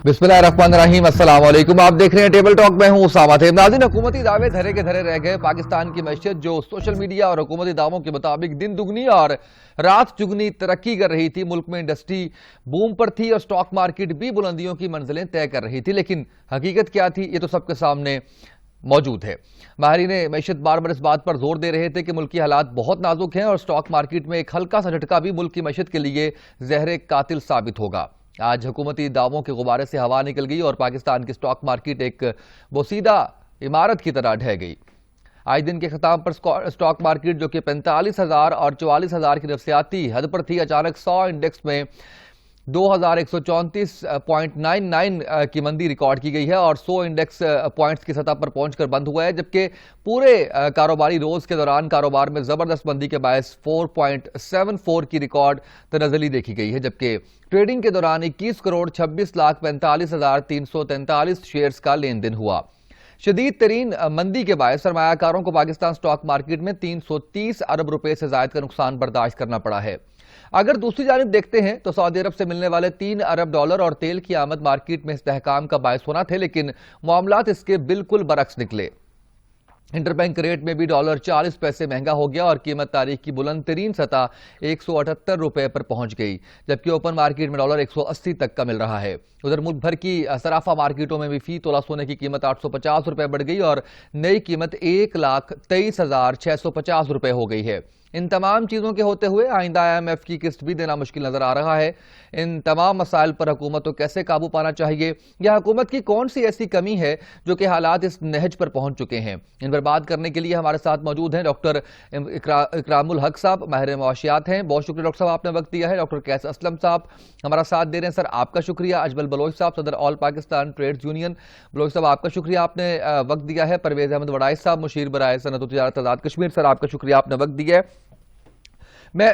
बिस्मिल्लाहिर्रहमानिर्रहीम, अस्सलाम वालेकुम। आप देख रहे हैं टेबल टॉक। मैं हूं उसामा थे। नाज़रीन, हुकूमती दावे धरे के धरे रह गए। पाकिस्तान की मैशियत जो सोशल मीडिया और हुकूमती दावों के मुताबिक दिन दुगनी और रात चुगनी तरक्की कर रही थी, मुल्क में इंडस्ट्री बूम पर थी और स्टॉक मार्केट भी बुलंदियों की मंजिलें तय कर रही थी, लेकिन हकीकत क्या थी ये तो सबके सामने मौजूद है। माहिरीन मैशियत बार बार इस बात पर जोर दे रहे थे कि मुल्क की हालात बहुत नाजुक हैं और स्टॉक मार्केट में एक हल्का सा झटका भी मुल्क की मैशियत के लिए जहर कातिल साबित होगा। आज हुकूमती दावों के गुब्बारे से हवा निकल गई और पाकिस्तान की स्टॉक मार्केट एक बोसीदा इमारत की तरह ढह गई। आज दिन के खिताम पर स्टॉक मार्केट जो कि 45,000 और 44,000 की नफसियाती हद पर थी, अचानक 100 इंडेक्स में 2134.99 की मंदी रिकॉर्ड की गई है और 100 इंडेक्स पॉइंट्स की सतह पर पहुंचकर बंद हुआ है, जबकि पूरे कारोबारी रोज के दौरान कारोबार में जबरदस्त मंदी के बायस 4.74 की रिकॉर्ड तनज़ली देखी गई है, जबकि ट्रेडिंग के दौरान 21 करोड़ 26,45,343 शेयर्स का लेन देन हुआ। शदीद तरीन मंदी के बायस सरमायाकारों को पाकिस्तान स्टॉक मार्केट में 330 अरब रुपए से ज्यादा का नुकसान बर्दाश्त करना पड़ा है। अगर दूसरी जानिब देखते हैं तो सऊदी अरब से मिलने वाले 3 अरब डॉलर और तेल की आमद मार्केट में इस्तेहकाम का बायस होना थे, लेकिन मामलात इसके बिल्कुल बरक्स निकले। इंटरबैंक रेट में भी डॉलर 40 पैसे महंगा हो गया और कीमत तारीख की बुलंद तरीन सतह 178 रुपए पर पहुंच गई, जबकि ओपन मार्केट में डॉलर 180 तक का मिल रहा है। उधर मुल्क भर की सराफा मार्केटों में भी फी तोला सोने की कीमत 850 रुपए बढ़ गई और नई कीमत 1,23,650 रुपए हो गई है। इन तमाम चीज़ों के होते हुए आइंदा IMF की किस्त भी देना मुश्किल नजर आ रहा है। इन तमाम मसाइल पर हुकूमत को कैसे काबू पाना चाहिए, या हुकूमत की कौन सी ऐसी कमी है जो कि हालात इस नहज पर पहुंच चुके हैं, इन पर बात करने के लिए हमारे साथ मौजूद हैं डॉक्टर इकरामुल हक साहब, माहिर मुआशियात हैं। बहुत शुक्रिया डॉक्टर साहब, आपने वक्त दिया है। डॉक्टर कैस असलम साहब हमारा साथ दे रहे हैं, सर आपका शुक्रिया। अजमल बलोच साहब, सदर all Pakistan trades union, Baloch साहब आपका शुक्रिया, आपने वक्त दिया है। परवेज अहमद वड़ाइस साहब, मुशीर बराए सनअत व तिजारत आज़ाद कश्मीर, सर आपका शुक्रिया, आपने वक्त दिया है। मैं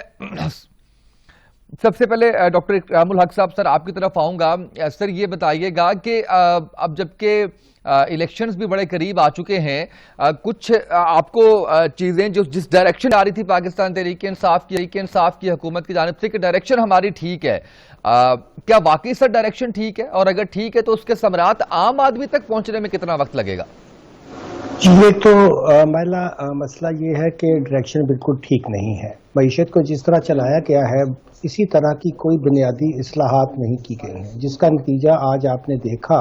सबसे पहले डॉक्टर इकरामुल हक साहब, सर आपकी तरफ आऊंगा। सर ये बताइएगा कि अब जबकि इलेक्शंस भी बड़े करीब आ चुके हैं, कुछ आपको चीजें जो जिस डायरेक्शन आ रही थी पाकिस्तान तहरीक इंसाफ की हुकूमत की जानिब से कि डायरेक्शन हमारी ठीक है, क्या वाकई सर डायरेक्शन ठीक है? और अगर ठीक है तो उसके समरात आम आदमी तक पहुंचने में कितना वक्त लगेगा? ये तो मसला ये है कि डायरेक्शन बिल्कुल ठीक नहीं है। मईशत को जिस तरह चलाया गया है इसी तरह की कोई बुनियादी इस्लाहात नहीं की गई हैं, जिसका नतीजा आज आपने देखा।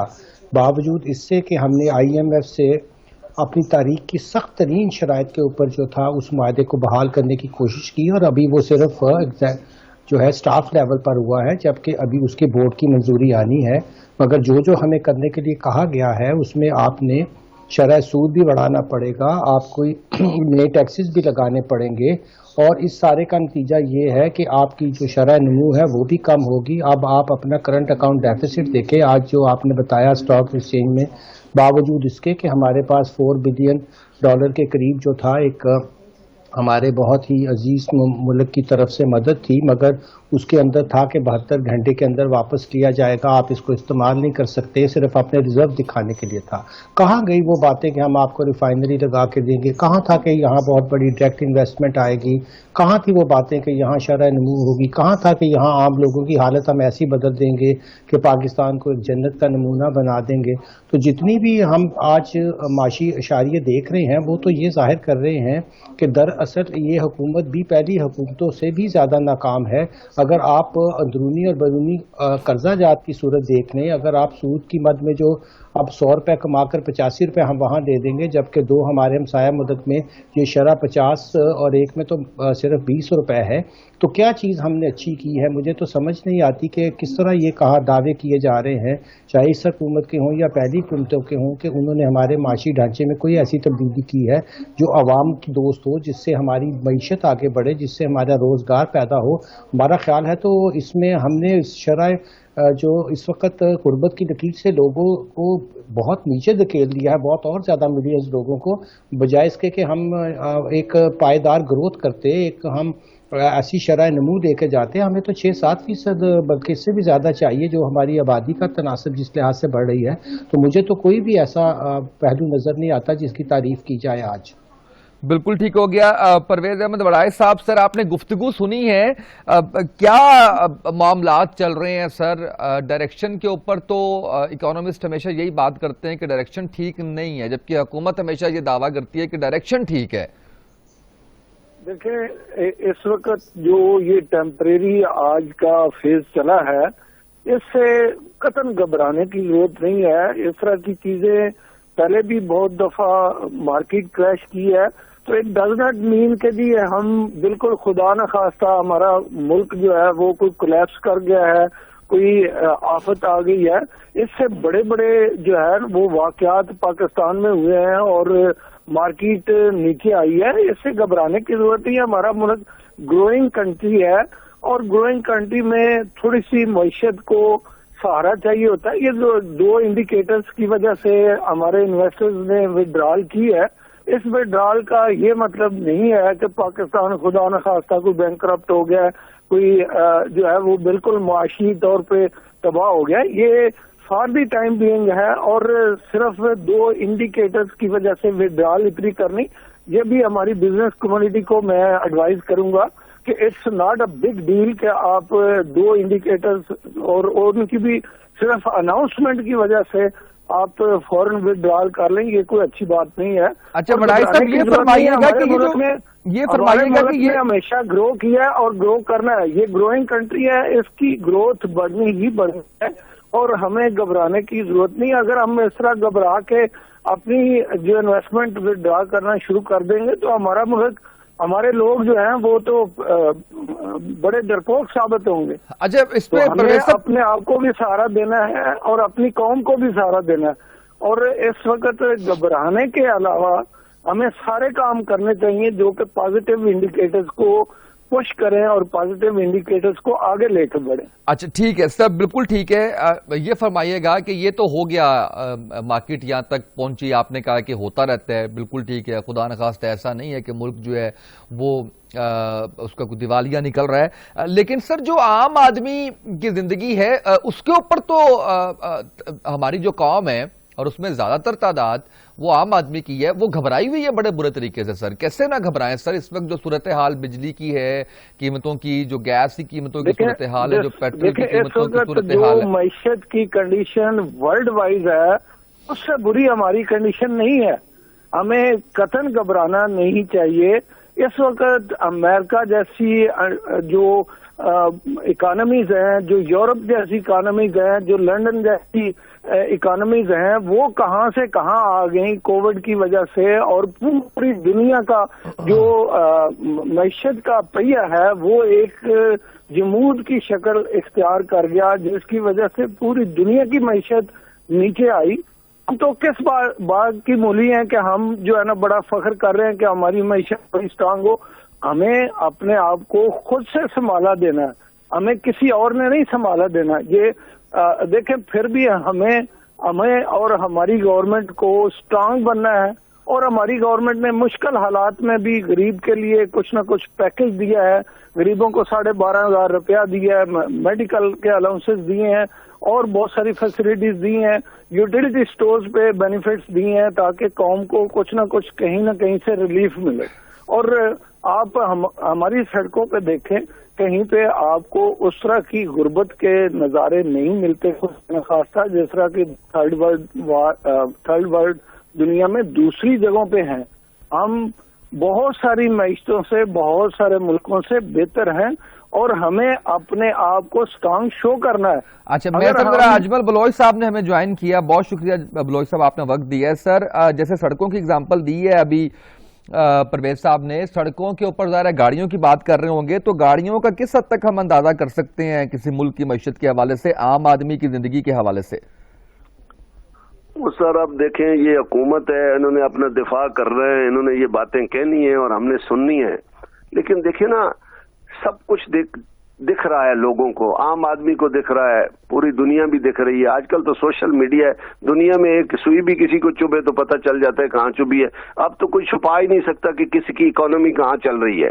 बावजूद इससे कि हमने IMF से अपनी तारीख की सख्त तरीन शराइत के ऊपर जो था उस माहदे को बहाल करने की कोशिश की और अभी वो सिर्फ जो है स्टाफ लेवल पर हुआ है, जबकि अभी उसके बोर्ड की मंजूरी आनी है। मगर जो हमें करने के लिए कहा गया है उसमें आपने शरह सूद भी बढ़ाना पड़ेगा, आपको नए टैक्सेस भी लगाने पड़ेंगे और इस सारे का नतीजा ये है कि आपकी जो शरह नमू है वो भी कम होगी। अब आप अपना करंट अकाउंट डेफिसिट देखें, आज जो आपने बताया स्टॉक एक्सचेंज में, बावजूद इसके कि हमारे पास $4 बिलियन के करीब जो था एक हमारे बहुत ही अजीज मुल्क की तरफ से मदद थी, मगर उसके अंदर था कि 72 घंटे के अंदर वापस लिया जाएगा, आप इसको इस्तेमाल नहीं कर सकते, सिर्फ अपने रिजर्व दिखाने के लिए था। कहाँ गई वो बातें कि हम आपको रिफाइनरी लगा के देंगे? कहाँ था कि यहाँ बहुत बड़ी डायरेक्ट इन्वेस्टमेंट आएगी? कहाँ थी वो बातें कि यहाँ शरह नमू होगी? कहाँ था कि यहाँ आम लोगों की हालत हम ऐसी बदल देंगे कि पाकिस्तान को एक जन्नत का नमूना बना देंगे? तो जितनी भी हम आज माशी इशारे देख रहे हैं वो तो ये जाहिर कर रहे हैं कि दरअसल ये हुकूमत भी पहली हुकूमतों से भी ज़्यादा नाकाम है। अगर आप अंदरूनी और बैरूनी कर्जा जात की सूरत देख लें, अगर आप सूद की मद में जो अब 100 रुपये कमा कर 85 रुपये हम वहाँ दे देंगे, जबकि 2 हमारे हमसाया मुल्क में ये शरह 50 और एक में तो सिर्फ 20 रुपये है, तो क्या चीज़ हमने अच्छी की है? मुझे तो समझ नहीं आती कि किस तरह ये दावे किए जा रहे हैं, चाहे इस हुकूमत के हों या पहली हुकूमतों के हों, कि उन्होंने हमारे माशी ढांचे में कोई ऐसी तब्दीली की है जो आवाम की दोस्त हो, जिससे हमारी मईशत आगे बढ़े, जिससे हमारा रोज़गार पैदा हो। हमारा ख्याल है तो इसमें हमने शरह जो इस वक्त गुर्बत की लकीर से लोगों को बहुत नीचे धकेल दिया है, बहुत और ज़्यादा मिलियंस लोगों को, बजाय इसके कि हम एक पायदार ग्रोथ करते, एक हम ऐसी शरह नमू लेके जाते हैं। हमें तो 6-7% बल्कि इससे भी ज़्यादा चाहिए जो हमारी आबादी का तनासब जिस लिहाज से बढ़ रही है। तो मुझे तो कोई भी ऐसा पहलू नज़र नहीं आता जिसकी तारीफ की जाए आज। बिल्कुल ठीक हो गया। परवेज अहमद वड़ाई साहब, सर आपने गुफ्तगू सुनी है, क्या मामलात चल रहे हैं सर? डायरेक्शन के ऊपर तो इकोनॉमिस्ट हमेशा यही बात करते हैं कि डायरेक्शन ठीक नहीं है, जबकि हुकूमत हमेशा ये दावा करती है कि डायरेक्शन ठीक है। देखें, इस वक्त जो ये टेम्परेरी आज का फेज चला है, इससे कतई घबराने की जरूरत नहीं है। इस तरह की चीजें पहले भी बहुत दफा मार्केट क्रैश की है, तो इट डज नॉट मीन कि जी हम बिल्कुल खुदा न खास्ता हमारा मुल्क जो है वो कोई कोलैप्स कर गया है, कोई आफत आ गई है। इससे बड़े बड़े जो है वो वाकयात पाकिस्तान में हुए हैं और मार्केट नीचे आई है। इससे घबराने की जरूरत नहीं है। हमारा मुल्क ग्रोइंग कंट्री है और ग्रोइंग कंट्री में थोड़ी सी मईशत को सहारा चाहिए होता है। ये जो दो इंडिकेटर्स की वजह से हमारे इन्वेस्टर्स ने विड्रॉल की है, इस विड्रॉल का ये मतलब नहीं है कि पाकिस्तान खुदा न खास्ता कोई बैंकरप्ट हो गया, कोई जो है वो बिल्कुल मुआशी तौर पे तबाह हो गया। ये फॉर दी टाइम बीइंग है और सिर्फ दो इंडिकेटर्स की वजह से विड्रॉल इतनी करनी, ये भी हमारी बिजनेस कम्युनिटी को मैं एडवाइज करूंगा कि it's not a big deal कि आप दो इंडिकेटर्स और उनकी भी सिर्फ अनाउंसमेंट की वजह से आप फौरन विड्रॉल कर लें, ये कोई अच्छी बात नहीं है। अच्छा वड़ाई साहब, ये फरमाइएगा कि ये हमेशा ग्रो किया है और ग्रो करना है। ये ग्रोइंग कंट्री है, इसकी ग्रोथ बढ़नी ही बढ़नी है और हमें घबराने की जरूरत नहीं। अगर हम इस तरह घबरा के अपनी जो इन्वेस्टमेंट विड्रॉ करना शुरू कर देंगे तो हमारा मुल्क, हमारे लोग जो हैं वो तो बड़े डरपोक साबित होंगे। अच्छा, इस पे तो हमें अपने आप को भी सहारा देना है और अपनी कौम को भी सहारा देना है। और इस वक्त घबराने के अलावा हमें सारे काम करने चाहिए जो कि पॉजिटिव इंडिकेटर्स को पुश करें और पॉजिटिव इंडिकेटर्स को आगे लेकर बढ़े। अच्छा ठीक है सर, बिल्कुल ठीक है। ये फरमाइएगा कि ये तो हो गया, मार्केट यहाँ तक पहुंची, आपने कहा कि होता रहता है, बिल्कुल ठीक है। खुदा न खास्ता ऐसा नहीं है कि मुल्क जो है वो उसका कोई दिवालिया निकल रहा है, लेकिन सर जो आम आदमी की जिंदगी है उसके ऊपर तो हमारी जो कौम है और उसमें ज्यादातर तादाद वो आम आदमी की है, वो घबराई हुई है बड़े बुरे तरीके से। सर कैसे ना घबराएं सर? इस वक्त जो सूरत हाल बिजली की है, कीमतों की, जो गैस की कीमतों की सूरत हाल है, जो पेट्रोल की कीमतों की सूरत हाल है, मईशत की कंडीशन वर्ल्ड वाइज है, उससे बुरी हमारी कंडीशन नहीं है। हमें कतई घबराना नहीं चाहिए। इस वक्त अमेरिका जैसी जो इकोनॉमीज हैं, जो यूरोप जैसी इकोनॉमीज हैं, जो लंदन जैसी इकोनॉमीज हैं, वो कहां से कहां आ गई कोविड की वजह से। और पूरी दुनिया का जो मईशत का पहिया है वो एक जमूद की शक्ल इख्तियार कर गया, जिसकी वजह से पूरी दुनिया की मईशत नीचे आई। हम तो किस बात की मूली हैं कि हम जो है ना बड़ा फख्र कर रहे हैं कि हमारी मईशत बड़ी स्ट्रांग हो। हमें अपने आप को खुद से संभाला देना है, हमें किसी और ने नहीं संभाला देना। ये देखें, फिर भी हमें और हमारी गवर्नमेंट को स्ट्रांग बनना है। और हमारी गवर्नमेंट ने मुश्किल हालात में भी गरीब के लिए कुछ ना कुछ पैकेज दिया है। गरीबों को 12,500 रुपया दिया है, मेडिकल के अलाउंसेस दिए हैं और बहुत सारी फैसिलिटीज दी हैं, यूटिलिटी स्टोर्स पे बेनिफिट्स दिए हैं ताकि कौम को कुछ ना कुछ कहीं ना कहीं से रिलीफ मिले। और आप हमारी सड़कों पे देखें, कहीं पे आपको उस तरह की गुर्बत के नज़ारे नहीं मिलते खासता जिस तरह की थर्ड वर्ल्ड दुनिया में दूसरी जगहों पे हैं। हम बहुत सारी मईशतों से, बहुत सारे मुल्कों से बेहतर हैं और हमें अपने आप को स्ट्रांग शो करना है। अच्छा, मैं सर अजमल बलोच साहब ने हमें ज्वाइन किया, बहुत शुक्रिया बलोच साहब, आपने वक्त दिया है। सर जैसे सड़कों की एग्जांपल दी है अभी परवेज साहब ने, सड़कों के ऊपर ज़रा गाड़ियों की बात कर रहे होंगे, तो गाड़ियों का किस हद तक हम अंदाजा कर सकते हैं किसी मुल्क की मईशत के हवाले से, आम आदमी की जिंदगी के हवाले से? सर आप देखें, ये हुकूमत है, इन्होंने अपना दिफा कर रहे हैं, इन्होंने ये बातें कहनी है और हमने सुननी है। लेकिन देखिए ना, सब कुछ दिख रहा है लोगों को, आम आदमी को दिख रहा है, पूरी दुनिया भी दिख रही है। आजकल तो सोशल मीडिया है, दुनिया में एक सुई भी किसी को चुभे तो पता चल जाता है कहाँ चुभी है। अब तो कोई छुपा ही नहीं सकता कि किसी की इकोनॉमी कहाँ चल रही है।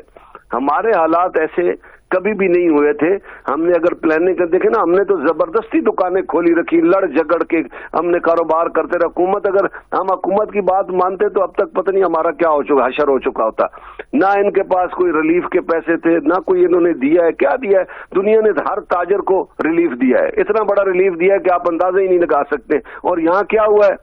हमारे हालात ऐसे कभी भी नहीं हुए थे। हमने अगर प्लानिंग कर देखे ना, हमने तो जबरदस्ती दुकानें खोली रखी, लड़ झगड़ के हमने कारोबार करते रहे। हुकूमत, अगर हम हुकूमत की बात मानते तो अब तक पता नहीं हमारा क्या हो चुका, हशर हो चुका होता। ना इनके पास कोई रिलीफ के पैसे थे, ना कोई इन्होंने दिया है। क्या दिया है? दुनिया ने हर ताजर को रिलीफ दिया है, इतना बड़ा रिलीफ दिया है कि आप अंदाजा ही नहीं लगा सकते। और यहाँ क्या हुआ है?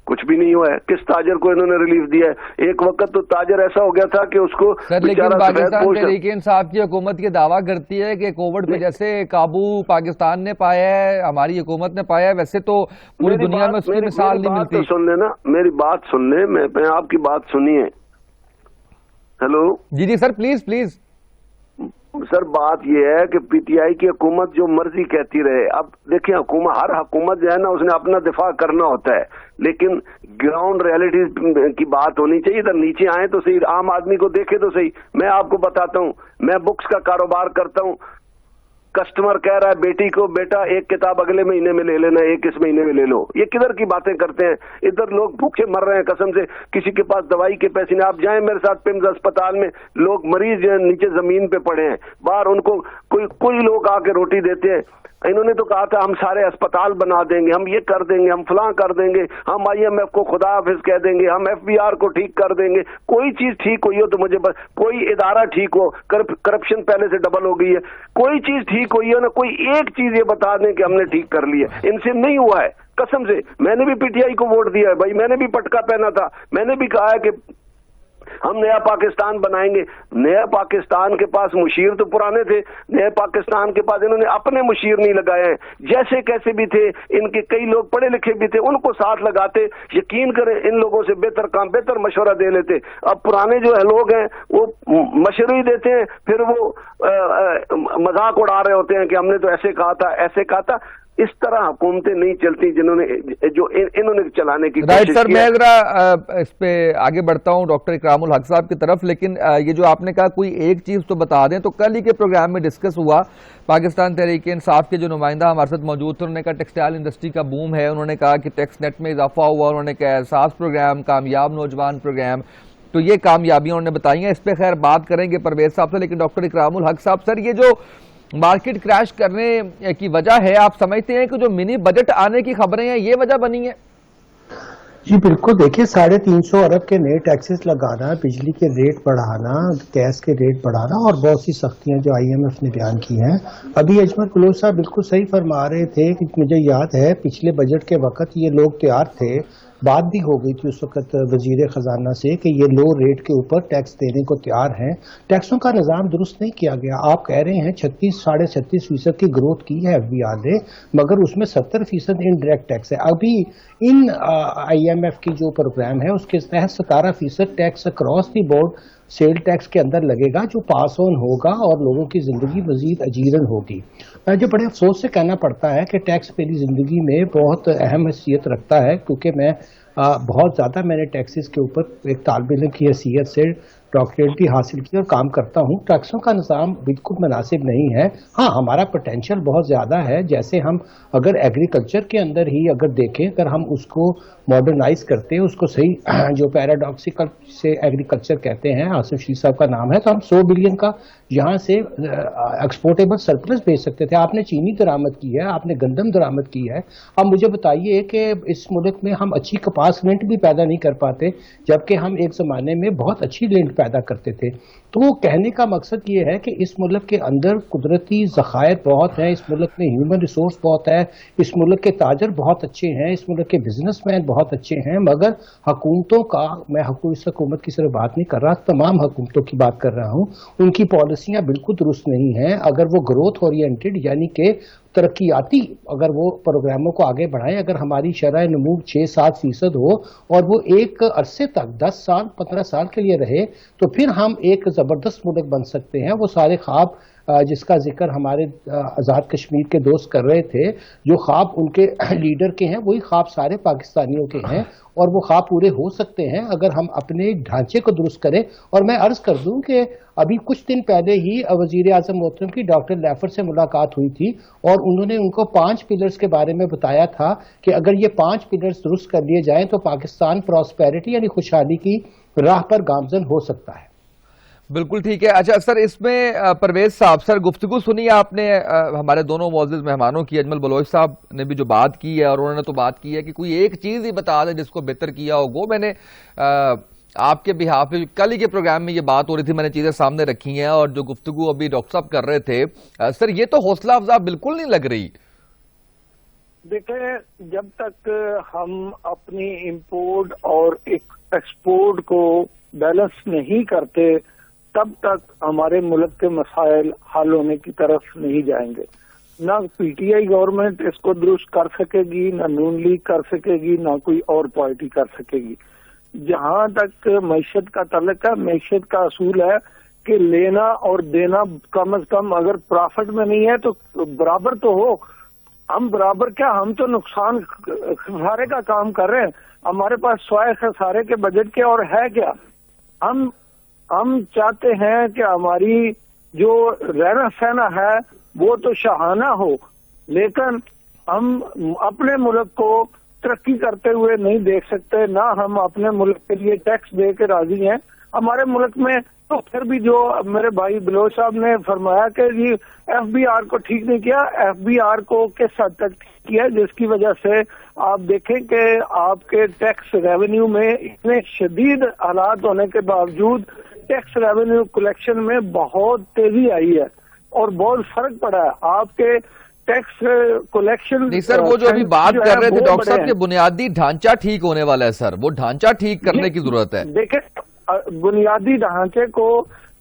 कुछ भी नहीं हुआ है। किस ताजर को इन्होंने रिलीफ दिया है? एक वक्त तो ताजर ऐसा हो गया था कि उसको सर, लेकिन पाकिस्तान तहरीक-ए-इंसाफ की हुकूमत ये दावा करती है कि कोविड पे जैसे काबू पाकिस्तान ने पाया है, हमारी हुकूमत ने पाया है, वैसे तो पूरी दुनिया में उसकी मिसाल नहीं मिलती। सुन लेना, मेरी बात सुन ले, मैं आपकी बात सुनिए। हेलो जी जी सर, प्लीज प्लीज। सर, बात यह है कि पीटीआई की हुकूमत जो मर्जी कहती रहे। अब देखिए, हर हुकूमत जो है ना, उसने अपना दिफा करना होता है, लेकिन ग्राउंड रियलिटी की बात होनी चाहिए। इधर नीचे आए तो सही, आम आदमी को देखे तो सही। मैं आपको बताता हूँ, मैं बुक्स का कारोबार करता हूँ। कस्टमर कह रहा है बेटी को, बेटा एक किताब अगले महीने में ले लेना, एक इस महीने में ले लो। ये किधर की बातें करते हैं? इधर लोग भूखे मर रहे हैं कसम से, किसी के पास दवाई के पैसे नहीं। आप जाएं मेरे साथ पिम्स अस्पताल में, लोग मरीज जो है नीचे जमीन पे पड़े हैं, बाहर उनको कोई लोग आके रोटी देते हैं। इन्होंने तो कहा था हम सारे अस्पताल बना देंगे, हम ये कर देंगे, हम फलां कर देंगे, हम IMF को खुदा हाफिज कह देंगे, हम FBR को ठीक कर देंगे। कोई चीज ठीक हुई हो तो मुझे बस, कोई इदारा ठीक हो, करप्शन पहले से डबल हो गई है, कोई चीज ठीक हुई है ना, कोई एक चीज ये बता दें कि हमने ठीक कर लिया। इनसे नहीं हुआ है कसम से। मैंने भी PTI को वोट दिया है भाई, मैंने भी पटका पहना था, मैंने भी कहा है कि हम नया पाकिस्तान बनाएंगे। नया पाकिस्तान के पास मुशीर तो पुराने थे, नया पाकिस्तान के पास इन्होंने अपने मुशीर नहीं लगाए हैं। जैसे कैसे भी थे, इनके कई लोग पढ़े लिखे भी थे, उनको साथ लगाते। यकीन करें, इन लोगों से बेहतर मशवरा दे लेते। अब पुराने जो लोग हैं वो मशवरे ही देते हैं, फिर वो मजाक उड़ा रहे होते हैं कि हमने तो ऐसे कहा था, ऐसे कहा था। इस तरह हुकूमतें नहीं चलती इन्होंने चलाने की राइट सर, मैं जरा इस पे आगे बढ़ता हूं डॉक्टर इकरामुल हक साहब की तरफ। लेकिन ये जो आपने कहा कोई एक चीज तो बता दें, तो कल ही के प्रोग्राम में डिस्कस हुआ, पाकिस्तान तहरीक-ए-इंसाफ के जो नुमाइंदा हमारे साथ मौजूद थे, उन्होंने कहा टेक्सटाइल इंडस्ट्री का बूम है, उन्होंने कहा कि टैक्स नेट में इजाफा हुआ, उन्होंने कहा एहसास प्रोग्राम, कामयाब नौजवान प्रोग्राम, तो ये कामयाबियां उन्होंने बताई हैं। इस पे खैर बात करेंगे परवेज साहब से, लेकिन डॉक्टर इकरामुल हक साहब, सर ये जो मार्केट क्रैश करने की वजह है, आप समझते हैं कि जो मिनी बजट आने की खबरें हैं ये वजह बनी है? जी बिल्कुल, देखिए 350 अरब के नए टैक्सेस लगाना, बिजली के रेट बढ़ाना, गैस के रेट बढ़ाना और बहुत सी सख्तियां जो IMF ने बयान की हैं। अभी अजमल कुलोर साहब बिल्कुल सही फरमा रहे थे कि मुझे याद है पिछले बजट के वक्त ये लोग तैयार थे, बात भी हो गई थी उस वक्त वजीर खजाना से कि ये लो रेट के ऊपर टैक्स देने को तैयार हैं। टैक्सों का निज़ाम दुरुस्त नहीं किया गया। आप कह रहे हैं 36-36.5% की ग्रोथ की है FBR ने, मगर उसमें 70% इनडायरेक्ट टैक्स है। अभी इन IMF की जो प्रोग्राम है उसके तहत 17% tax across the board sale tax के अंदर लगेगा, जो पास ऑन होगा और लोगों की जिंदगी मजीद अजीरन होगी। जो बड़े अफसोस से कहना पड़ता है कि टैक्स मेरी जिंदगी में बहुत अहम हैसियत रखता है, क्योंकि मैं बहुत ज़्यादा मैंने टैक्सेस के ऊपर एक तालिब इल्म की हैसियत से डॉक्टरेट भी हासिल की और काम करता हूँ। टैक्सों का निज़ाम बिल्कुल मुनासिब नहीं है। हाँ, हमारा पोटेंशियल बहुत ज़्यादा है। जैसे हम अगर एग्रीकल्चर के अंदर ही अगर देखें, अगर हम उसको मॉडर्नाइज करते हैं, उसको सही जो पैराडॉक्सिकल से एग्रीकल्चर कहते हैं, आसिफ शीर साहब का नाम है, तो हम 100 बिलियन का यहाँ से एक्सपोर्टेबल सरप्लस भेज सकते थे। आपने चीनी दरामद की है, आपने गंदम दरामद की है। अब मुझे बताइए कि इस मुल्क में हम अच्छी कपास लिंट भी पैदा नहीं कर पाते, जबकि हम एक ज़माने में बहुत अच्छी लिंट पैदा करते थे। तो कहने का मकसद ये है कि इस मुल्क के अंदर कुदरती ज़खायर बहुत हैं, इस मुल्क में ह्यूमन रिसोर्स बहुत है, इस मुल्क के ताजर बहुत अच्छे हैं, इस मुल्क के बिजनेसमैन बहुत अच्छे हैं, मगर हुकूमतों का, मैं इस हुकूमत की सिर्फ बात नहीं कर रहा, तमाम हुकूमतों की बात कर रहा हूँ, उनकी पॉलिसियाँ बिल्कुल दुरुस्त नहीं हैं। अगर वो ग्रोथ ओरिएंटेड यानी कि तरक्याती अगर वो प्रोग्रामों को आगे बढ़ाएं, अगर हमारी शरह नमू 6-7% हो और वो एक अरसे तक 10 साल 15 साल के लिए रहे, तो फिर हम एक ज़बरदस्त मुल्क बन सकते हैं। वो सारे ख्वाब जिसका जिक्र हमारे आज़ाद कश्मीर के दोस्त कर रहे थे, जो ख्वाब उनके लीडर के हैं, वही ख्वाब सारे पाकिस्तानियों के हैं और वो ख्वाब पूरे हो सकते हैं अगर हम अपने ढांचे को दुरुस्त करें। और मैं अर्ज कर दूं कि अभी कुछ दिन पहले ही वजीर आज़म मोहतरम की डॉक्टर लैफर से मुलाकात हुई थी और उन्होंने उनको 5 पिलर्स के बारे में बताया था कि अगर ये 5 पिलर्स दुरुस्त कर लिए जाएं तो पाकिस्तान प्रॉस्पेरिटी यानी खुशहाली की राह पर गामजन हो सकता है। بالکل ٹھیک ہے. اچھا سر، اس میں پرویز صاحب، سر گفتگو سنی آپ نے ہمارے دونوں معزز مہمانوں کی. اجمل بلوچ صاحب نے بھی جو بات کی ہے، اور انہوں نے تو بات کی ہے کہ کوئی ایک چیز ہی بتا دیں جس کو بہتر کیا ہو. وہ میں نے آپ کے بہاف پہ کل ہی کے پروگرام میں یہ بات ہو رہی تھی، میں نے چیزیں سامنے رکھی ہیں، اور جو گفتگو ابھی ڈاکٹر صاحب کر رہے تھے سر، یہ تو حوصلہ افزا بالکل نہیں لگ رہی. دیکھیں، جب تک ہم اپنی امپورٹ اور ایکسپورٹ کو بیلنس نہیں کرتے تب تک ہمارے ملک کے مسائل حل ہونے کی طرف نہیں جائیں گے. نہ پی ٹی آئی گورنمنٹ اس کو درست کر سکے گی، نہ نون لیگ کر سکے گی، نہ کوئی اور پارٹی کر سکے گی. جہاں تک معیشت کا تعلق ہے، معیشت کا اصول ہے کہ لینا اور دینا کم از کم اگر پرافٹ میں نہیں ہے تو برابر تو ہو. ہم برابر کیا، ہم تو نقصان خسارے کا کام کر رہے ہیں. ہمارے پاس سوائے خسارے کے بجٹ کے اور ہے کیا؟ ہم چاہتے ہیں کہ ہماری جو رہنا سہنا ہے وہ تو شاہانہ ہو، لیکن ہم اپنے ملک کو ترقی کرتے ہوئے نہیں دیکھ سکتے. نہ ہم اپنے ملک کے لیے ٹیکس دے کے راضی ہیں. ہمارے ملک میں تو پھر بھی جو میرے بھائی بلوچ صاحب نے فرمایا کہ جی ایف بی آر کو ٹھیک نہیں کیا، ایف بی آر کو کس حد تک ٹھیک کیا، جس کی وجہ سے آپ دیکھیں کہ آپ کے ٹیکس ریونیو میں اتنے شدید حالات ہونے کے باوجود ٹیکس ریونیو کلیکشن میں بہت تیزی آئی ہے اور بہت فرق پڑا ہے. آپ کے ٹیکس کلیکشن نہیں سر، وہ جو ابھی بات کر رہے تھے ڈاکٹر صاحب کہ بنیادی ڈھانچہ ٹھیک ہونے والا ہے سر، وہ ڈھانچہ ٹھیک کرنے کی ضرورت ہے. دیکھیں، بنیادی ڈھانچے کو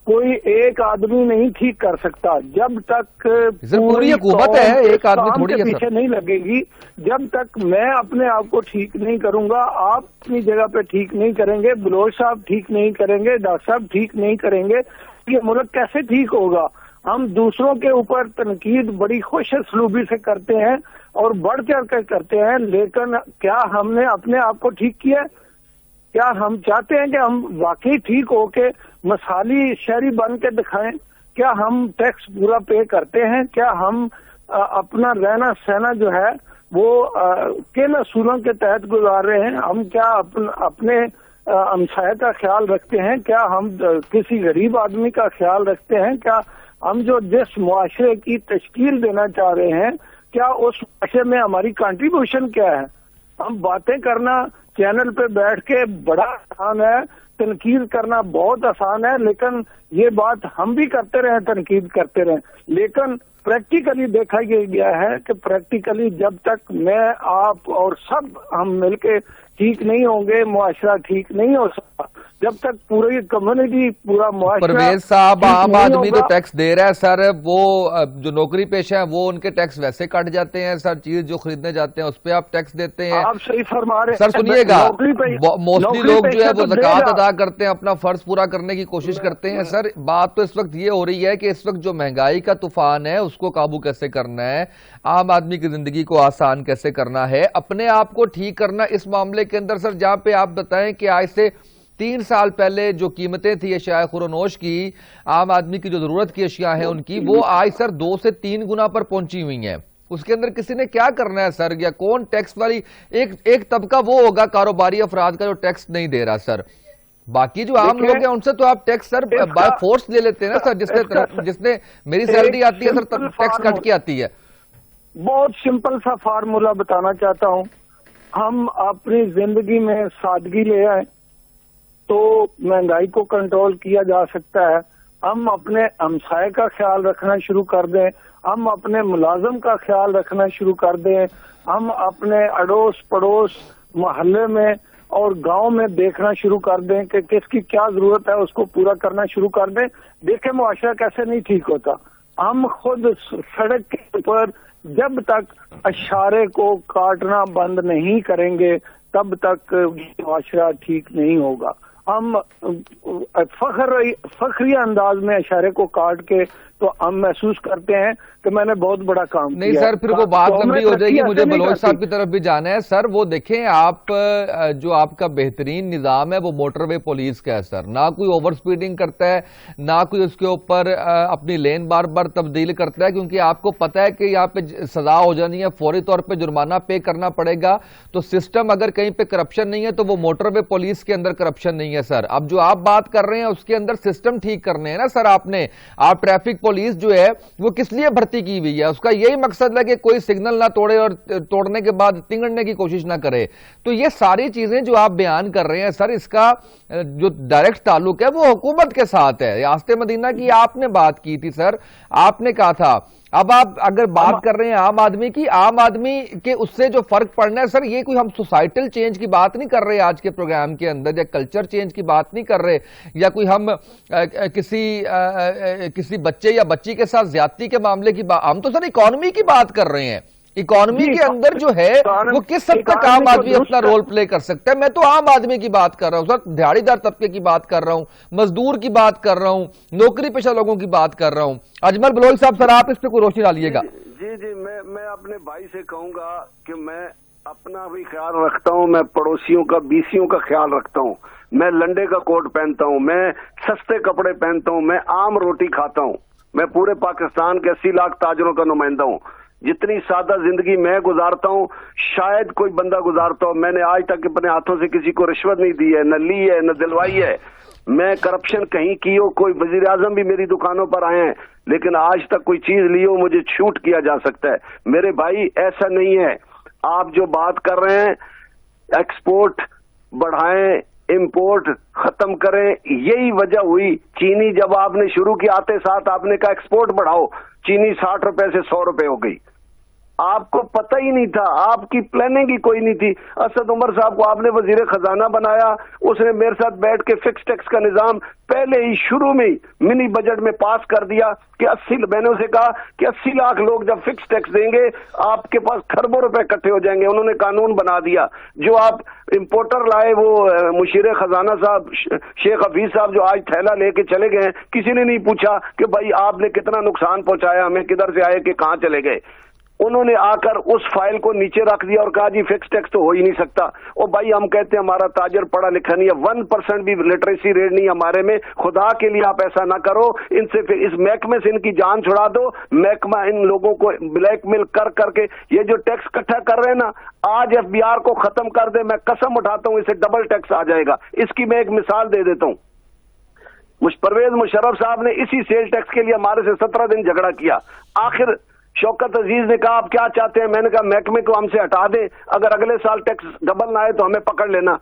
کوئی ایک آدمی نہیں ٹھیک کر سکتا جب تک پوری حکومت ہے، ایک آدمی تھوڑی ہے سر. پیچھے نہیں لگے گی. جب تک میں اپنے آپ کو ٹھیک نہیں کروں گا، آپ اپنی جگہ پہ ٹھیک نہیں کریں گے، بلوچ صاحب ٹھیک نہیں کریں گے، ڈاکٹر صاحب ٹھیک نہیں کریں گے، یہ ملک کیسے ٹھیک ہوگا؟ ہم دوسروں کے اوپر تنقید بڑی خوش اسلوبی سے کرتے ہیں اور بڑھ چڑھ کر کرتے ہیں، لیکن کیا ہم نے اپنے آپ کو ٹھیک کیا؟ کیا ہم چاہتے ہیں کہ ہم واقعی ٹھیک ہو کے مثالی شہری بن کے دکھائیں؟ کیا ہم ٹیکس پورا پے کرتے ہیں؟ کیا ہم اپنا رہنا سہنا جو ہے وہ کن اصولوں کے تحت گزار رہے ہیں؟ ہم کیا اپنے ہمسائے کا خیال رکھتے ہیں؟ کیا ہم کسی غریب آدمی کا خیال رکھتے ہیں؟ کیا ہم جو جس معاشرے کی تشکیل دینا چاہ رہے ہیں، کیا اس معاشرے میں ہماری کنٹریبیوشن کیا ہے؟ ہم باتیں کرنا چینل پہ بیٹھ کے بڑا آسان ہے، تنقید کرنا بہت آسان ہے، لیکن یہ بات ہم بھی کرتے رہیں، تنقید کرتے رہیں، لیکن پریکٹیکلی دیکھا یہ گیا ہے کہ پریکٹیکلی جب تک میں آپ اور سب ہم مل کے ٹھیک نہیں ہوں گے، معاشرہ ٹھیک نہیں ہو سکتا. جب تک پوری کمیونٹی، پورا معاشرہ. پرویز صاحب، عام آدمی تو ٹیکس دے رہا ہے سر، وہ جو نوکری پیشہ ہیں وہ ان کے ٹیکس ویسے کٹ جاتے ہیں سر. چیز جو خریدنے جاتے ہیں اس پہ آپ ٹیکس دیتے ہیں. آپ صحیح فرما رہے ہیں سر. سنیے گا، موسٹلی لوگ جو ہے وہ زکوٰۃ ادا کرتے ہیں، اپنا فرض پورا کرنے کی کوشش کرتے ہیں. سر بات تو اس وقت یہ ہو رہی ہے کہ اس وقت جو مہنگائی کا طوفان ہے اس کو قابو کیسے کرنا ہے، عام آدمی کی زندگی کو آسان کیسے کرنا ہے، اپنے آپ کو ٹھیک کرنا. اس معاملے کے اندر سر جہاں پہ آپ بتائیں کہ آج سے 3 سال پہلے جو قیمتیں تھی اشیاء خورونوش کی، عام آدمی کی جو ضرورت کی اشیاء ہیں ان کی، وہ آج سر 2 سے 3 گنا پر پہنچی ہوئی ہیں. اس کے اندر کسی نے کیا کرنا ہے سر؟ یا کون ٹیکس والی ایک طبقہ وہ ہوگا کاروباری افراد کا جو ٹیکس نہیں دے رہا سر. باقی جو عام لوگ ہیں ان سے تو آپ ٹیکس سر بائی فورس لے لیتے ہیں نا سر. جس نے میری سیلری آتی ہے سر ٹیکس کٹ کے آتی ہے. بہت سمپل سا فارمولا بتانا چاہتا ہوں. ہم اپنی زندگی میں سادگی لے آئیں تو مہنگائی کو کنٹرول کیا جا سکتا ہے. ہم اپنے ہمسائے کا خیال رکھنا شروع کر دیں، ہم اپنے ملازم کا خیال رکھنا شروع کر دیں، ہم اپنے اڑوس پڑوس محلے میں اور گاؤں میں دیکھنا شروع کر دیں کہ کس کی کیا ضرورت ہے، اس کو پورا کرنا شروع کر دیں. دیکھیں معاشرہ کیسے نہیں ٹھیک ہوتا. ہم خود سڑک کے اوپر جب تک اشارے کو کاٹنا بند نہیں کریں گے تب تک معاشرہ ٹھیک نہیں ہوگا. ہم فخری انداز میں اشارے کو کاٹ کے تو ہم محسوس کرتے ہیں کہ کہ میں نے بہت بڑا کام نہیں کیا سر، پھر وہ بات لمبی ہو جائے گی، مجھے بلوچ صاحب کی کی طرف بھی جانا ہے سر۔ وہ دیکھیں آپ جو آپ کا بہترین نظام ہے وہ موٹر وے پولیس کا ہے سر، نہ کوئی اوور سپیڈنگ کرتا ہے، نہ کوئی اس کے اوپر اپنی لین بار بار تبدیل کرتا ہے، کیونکہ آپ کو پتا ہے کہ یہاں پہ سزا ہو جانی ہے، فوری طور پہ جرمانہ پے کرنا پڑے گا۔ تو سسٹم اگر کہیں پہ کرپشن نہیں ہے تو وہ موٹر وے پولیس کے اندر کرپشن نہیں ہے سر۔ اب جو آپ بات کر رہے ہیں اس کے اندر سسٹم ٹھیک کرنے ہیں نا سر۔ آپ ٹریفک پولیس جو ہے وہ کس لیے بھرتی کی ہوئی ہے؟ اس کا یہی مقصد ہے کہ کوئی سگنل نہ توڑے اور توڑنے کے بعد تنگڑنے کی کوشش نہ کرے۔ تو یہ ساری چیزیں جو آپ بیان کر رہے ہیں سر، اس کا جو ڈائریکٹ تعلق ہے وہ حکومت کے ساتھ ہے۔ ریاست مدینہ کی آپ نے بات کی تھی سر، آپ نے کہا تھا۔ اب آپ اگر بات کر رہے ہیں عام آدمی کی، عام آدمی کے اس سے جو فرق پڑنا ہے سر، یہ کوئی ہم سوسائٹل چینج کی بات نہیں کر رہے آج کے پروگرام کے اندر، یا کلچر چینج کی بات نہیں کر رہے، یا کوئی ہم کسی بچے یا بچی کے ساتھ زیادتی کے معاملے کی بات، ہم تو سر اکانومی کی بات کر رہے ہیں۔ اکانومی کے اندر جو ہے وہ کس حد تک عام آدمی اپنا رول پلے کر سکتا ہے؟ میں تو عام آدمی کی بات کر رہا ہوں سر، دیہڑی دار طبقے کی بات کر رہا ہوں، مزدور کی بات کر رہا ہوں، نوکری پیشہ لوگوں کی بات کر رہا ہوں۔ اجمل بلوچ صاحب سر، آپ اس پہ کوئی روشنی ڈالیے گا۔ جی میں اپنے بھائی سے کہوں گا کہ میں اپنا بھی خیال رکھتا ہوں، میں پڑوسیوں کا بیسیوں کا خیال رکھتا ہوں، میں لنڈے کا کوٹ پہنتا ہوں، میں سستے کپڑے پہنتا ہوں، میں عام روٹی کھاتا ہوں، میں پورے پاکستان کے 80 لاکھ تاجروں کا نمائندہ ہوں۔ جتنی سادہ زندگی میں گزارتا ہوں شاید کوئی بندہ گزارتا ہوں۔ میں نے آج تک اپنے ہاتھوں سے کسی کو رشوت نہیں دی ہے، نہ لی ہے، نہ دلوائی ہے۔ میں کرپشن کہیں کی ہو، کوئی وزیر اعظم بھی میری دکانوں پر آئے ہیں لیکن آج تک کوئی چیز لی ہو مجھے چھوٹ کیا جا سکتا ہے۔ میرے بھائی ایسا نہیں ہے۔ آپ جو بات کر رہے ہیں ایکسپورٹ بڑھائیں، امپورٹ ختم کریں، یہی وجہ ہوئی۔ چینی جب آپ نے شروع کی آتے ساتھ آپ نے کہا ایکسپورٹ بڑھاؤ، چینی 60 روپے سے 100 روپے ہو گئی۔ آپ کو پتہ ہی نہیں تھا، آپ کی پلاننگ ہی کوئی نہیں تھی۔ اسد عمر صاحب کو آپ نے وزیر خزانہ بنایا، اس نے میرے ساتھ بیٹھ کے فکس ٹیکس کا نظام پہلے ہی شروع میں منی بجٹ میں پاس کر دیا کہ میں نے اسے کہا کہ 80 لاکھ لوگ جب فکس ٹیکس دیں گے آپ کے پاس کھربوں روپے اکٹھے ہو جائیں گے۔ انہوں نے قانون بنا دیا۔ جو آپ امپورٹر لائے وہ مشیر خزانہ صاحب شیخ حفیظ صاحب جو آج تھیلا لے کے چلے گئے ہیں، کسی نے نہیں پوچھا کہ بھائی آپ نے کتنا نقصان پہنچایا ہمیں، کدھر سے آئے کہ کہاں چلے گئے۔ انہوں نے آ کر اس فائل کو نیچے رکھ دیا اور کہا جی فکس ٹیکس تو ہو ہی نہیں سکتا۔ اور بھائی ہم کہتے ہیں ہمارا تاجر پڑھا لکھا نہیں ہے، 1% بھی لٹریسی ریٹ نہیں ہمارے میں۔ خدا کے لیے آپ ایسا نہ کرو، ان سے پھر اس محکمے سے ان کی جان چھڑا دو۔ محکمہ ان لوگوں کو بلیک میل کر کر کے یہ جو ٹیکس اکٹھا کر رہے ہیں نا، آج FBR کو ختم کر دے، میں قسم اٹھاتا ہوں اسے ڈبل ٹیکس آ جائے گا۔ اس کی میں ایک مثال دے دیتا ہوں۔ پرویز مشرف صاحب نے اسی سیل ٹیکس کے لیے ہمارے سے 17 دن جھگڑا کیا۔ آخر شوکت عزیز نے کہا آپ کیا چاہتے ہیں؟ میں نے کہا محکمے کو ہم سے ہٹا دیں، اگر اگلے سال ٹیکس ڈبل نہ آئے تو ہمیں پکڑ لینا۔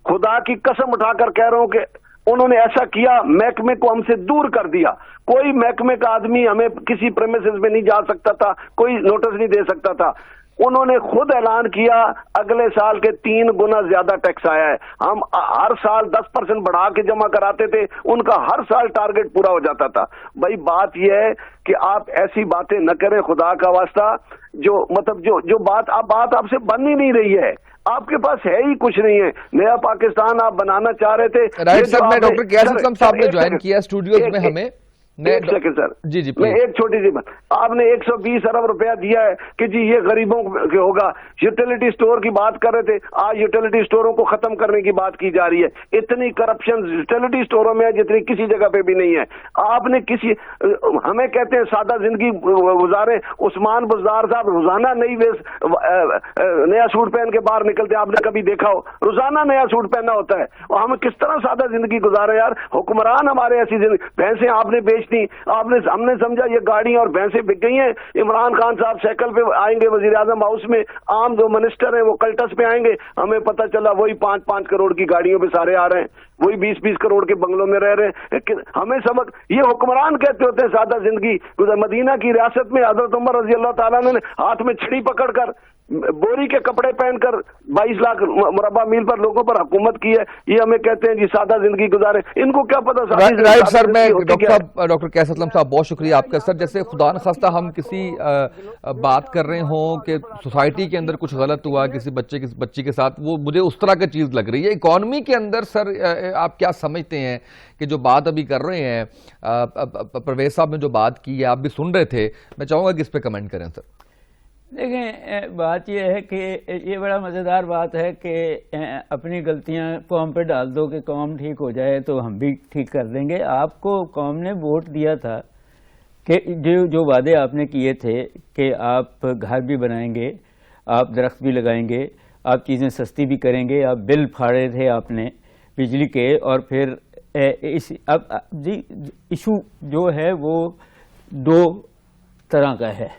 خدا کی قسم اٹھا کر کہہ رہا ہوں کہ انہوں نے ایسا کیا، محکمے کو ہم سے دور کر دیا۔ کوئی محکمے کا آدمی ہمیں کسی پریمیسز میں نہیں جا سکتا تھا، کوئی نوٹس نہیں دے سکتا تھا۔ انہوں نے خود اعلان کیا اگلے سال کے 3 گنا زیادہ ٹیکس آیا ہے۔ ہم ہر سال 10% بڑھا کے جمع کراتے تھے، ان کا ہر سال ٹارگٹ پورا ہو جاتا تھا۔ بھائی بات یہ ہے کہ آپ ایسی باتیں نہ کریں خدا کا واسطہ، جو بات آپ سے بن ہی نہیں رہی ہے۔ آپ کے پاس ہے ہی کچھ نہیں ہے۔ نیا پاکستان آپ بنانا چاہ رہے تھے۔ رائٹ سر، میں ڈاکٹر قیاس اسلم صاحب نے جوائن کیا اسٹوڈیوز میں ہمیں۔ ایک سیکنڈ سر، جی میں ایک چھوٹی سی بات، آپ نے 120 ارب روپیہ دیا ہے کہ جی یہ غریبوں کے ہوگا۔ یوٹیلیٹی سٹور کی بات کر رہے تھے، آج یوٹیلیٹی سٹوروں کو ختم کرنے کی بات کی جا رہی ہے۔ اتنی کرپشن یوٹیلیٹی سٹوروں میں ہے جتنی کسی جگہ پہ بھی نہیں ہے۔ آپ نے ہمیں کہتے ہیں سادہ زندگی گزارے، عثمان بزدار صاحب روزانہ نیا سوٹ پہن کے باہر نکلتے ہیں، آپ نے کبھی دیکھا ہو؟ روزانہ نیا سوٹ پہننا ہوتا ہے، اور ہم کس طرح سادہ زندگی گزارے یار؟ حکمران ہمارے ایسی زندگی، بھینسیں آپ نے بیچ دی، ہم نے سمجھا یہ گاڑیاں اور بھینسیں بک گئی ہیں۔ عمران خان صاحب سائیکل پہ آئیں گے وزیر اعظم ہاؤس میں، عام جو منسٹر ہیں وہ کلٹس پہ آئیں گے، ہمیں پتہ چلا وہی 5-5 کروڑ کی گاڑیوں پہ سارے آ رہے ہیں، وہی 20-20 کروڑ کے بنگلوں میں رہ رہے ہیں۔ ہمیں سبق یہ حکمران کہتے ہوتے ہیں سادہ زندگی۔ مدینہ کی ریاست میں حضرت عمر رضی اللہ تعالیٰ نے ہاتھ میں چھڑی پکڑ کر बोरी के कपड़े पहनकर 22 लाख मुरब्बा मील पर लोगों पर हुकूमत की है, ये हमें कहते हैं जी सादा जिंदगी गुजारे, इनको क्या पता राइट सर। मैं डॉक्टर कैसर असलम साहब बहुत शुक्रिया आपका सर। जैसे खुदा न खास्ता हम किसी बात कर रहे हों कि सोसाइटी के अंदर कुछ गलत हुआ किसी बच्ची के साथ, वो मुझे उस तरह की चीज़ लग रही है। इकॉनमी के अंदर सर आप क्या समझते हैं कि जो बात अभी कर रहे हैं परवेज साहब ने जो बात की है, आप भी सुन रहे थे, मैं चाहूँगा कि इस पर कमेंट करें सर। देखें, बात यह है कि ये बड़ा मज़ेदार बात है कि अपनी गलतियां कौम पे डाल दो कि कौम ठीक हो जाए तो हम भी ठीक कर देंगे। आपको कौम ने वोट दिया था कि जो वादे आपने किए थे कि आप घर भी बनाएंगे, आप दरख्त भी लगाएंगे, आप चीज़ें सस्ती भी करेंगे, आप बिल फाड़े थे आपने बिजली के, और फिर अब जी इशू जो है वो दो तरह का है,